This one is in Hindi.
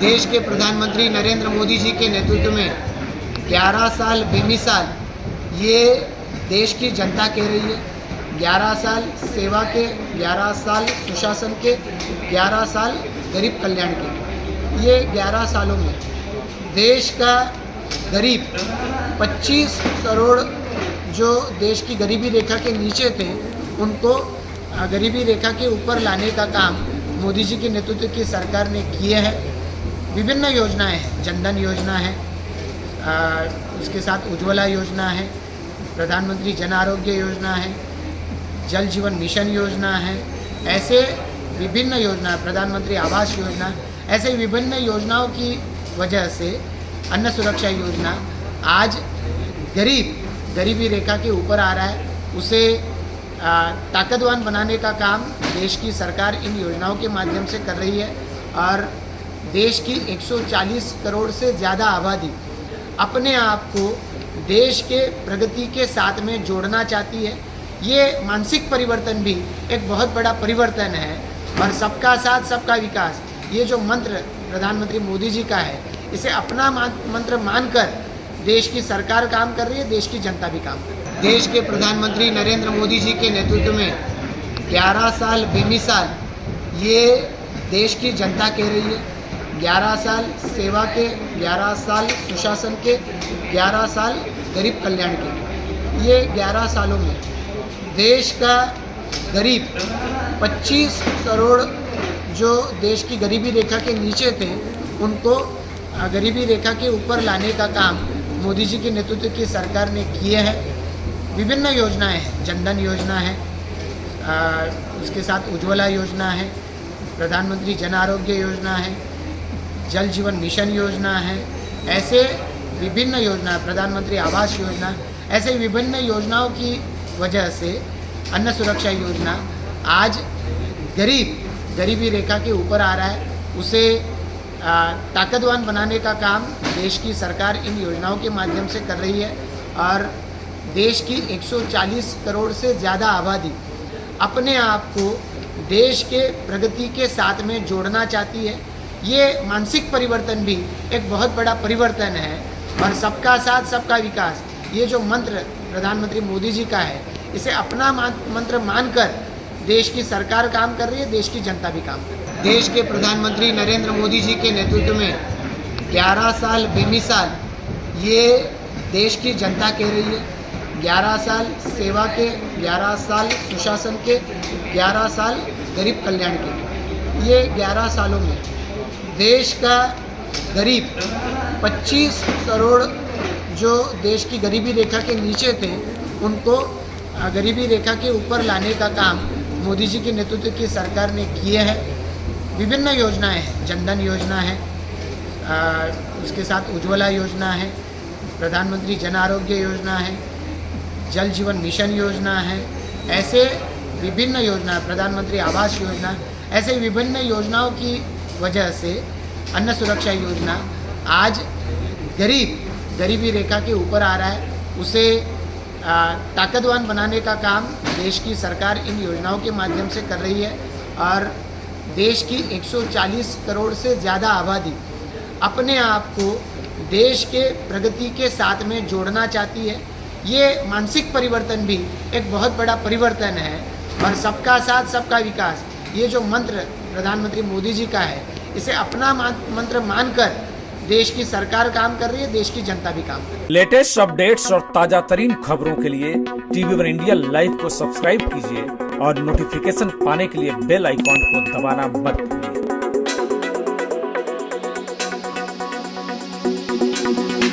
देश के प्रधानमंत्री नरेंद्र मोदी जी के नेतृत्व में 11 साल बेमिसाल ये देश की जनता कह रही है। 11 साल सेवा के, 11 साल सुशासन के, 11 साल गरीब कल्याण के। ये 11 सालों में देश का गरीब 25 करोड़ जो देश की गरीबी रेखा के नीचे थे उनको गरीबी रेखा के ऊपर लाने का काम मोदी जी के नेतृत्व की सरकार ने किए हैं। विभिन्न योजनाएं हैं, जनधन योजना है, उसके साथ उज्ज्वला योजना है, प्रधानमंत्री जन आरोग्य योजना है, जल जीवन मिशन योजना है, ऐसे विभिन्न योजना, प्रधानमंत्री आवास योजना, ऐसे विभिन्न योजनाओं की वजह से अन्न सुरक्षा योजना आज गरीबी रेखा के ऊपर आ रहा है। उसे ताकतवान बनाने का काम देश की सरकार इन योजनाओं के माध्यम से कर रही है और देश की 140 करोड़ से ज़्यादा आबादी अपने आप को देश के प्रगति के साथ में जोड़ना चाहती है। ये मानसिक परिवर्तन भी एक बहुत बड़ा परिवर्तन है और सबका साथ सबका विकास, ये जो मंत्र प्रधानमंत्री मोदी जी का है, इसे अपना मंत्र मानकर देश की सरकार काम कर रही है, देश की जनता भी काम कर रही है। देश के प्रधानमंत्री नरेंद्र मोदी जी के नेतृत्व में 11 साल बेमिसाल ये देश की जनता कह रही है। 11 साल सेवा के, 11 साल सुशासन के, 11 साल गरीब कल्याण के। ये 11 सालों में देश का गरीब 25 करोड़ जो देश की गरीबी रेखा के नीचे थे उनको गरीबी रेखा के ऊपर लाने का काम मोदी जी के नेतृत्व की सरकार ने किए हैं। विभिन्न योजनाएं हैं, जनधन योजना है, उसके साथ उज्ज्वला योजना है, प्रधानमंत्री जन आरोग्य योजना है, जल जीवन मिशन योजना है, ऐसे विभिन्न योजना, प्रधानमंत्री आवास योजना, ऐसे विभिन्न योजनाओं की वजह से अन्न सुरक्षा योजना आज गरीबी रेखा के ऊपर आ रहा है। उसे ताकतवान बनाने का काम देश की सरकार इन योजनाओं के माध्यम से कर रही है और देश की 140 करोड़ से ज़्यादा आबादी अपने आप को देश के प्रगति के साथ में जोड़ना चाहती है। ये मानसिक परिवर्तन भी एक बहुत बड़ा परिवर्तन है और सबका साथ सबका विकास, ये जो मंत्र प्रधानमंत्री मोदी जी का है, इसे अपना मंत्र मानकर देश की सरकार काम कर रही है, देश की जनता भी काम कर रही है। देश के प्रधानमंत्री नरेंद्र मोदी जी के नेतृत्व में 11 साल बेमिसाल ये देश की जनता कह रही है। 11 साल सेवा के, 11 साल सुशासन के, 11 साल गरीब कल्याण के। ये 11 सालों में देश का गरीब 25 करोड़ जो देश की गरीबी रेखा के नीचे थे उनको गरीबी रेखा के ऊपर लाने का काम मोदी जी के नेतृत्व की सरकार ने किए हैं। विभिन्न योजनाएं हैं, जनधन योजना है, उसके साथ उज्ज्वला योजना है, प्रधानमंत्री जन आरोग्य योजना है, जल जीवन मिशन योजना है, ऐसे विभिन्न योजना, प्रधानमंत्री आवास योजना, ऐसे विभिन्न योजनाओं की वजह से अन्न सुरक्षा योजना आज गरीबी रेखा के ऊपर आ रहा है। उसे ताकतवान बनाने का काम देश की सरकार इन योजनाओं के माध्यम से कर रही है और देश की 140 करोड़ से ज़्यादा आबादी अपने आप को देश के प्रगति के साथ में जोड़ना चाहती है। ये मानसिक परिवर्तन भी एक बहुत बड़ा परिवर्तन है और सबका साथ सबका विकास, ये जो मंत्र प्रधानमंत्री मोदी जी का है, इसे अपना मंत्र मानकर देश की सरकार काम कर रही है, देश की जनता भी काम कर रही है। लेटेस्ट अपडेट्स और ताजा तरीन खबरों के लिए TV1 इंडिया लाइव को सब्सक्राइब कीजिए और नोटिफिकेशन पाने के लिए बेल आइकॉन को दबाना मत भूलिए।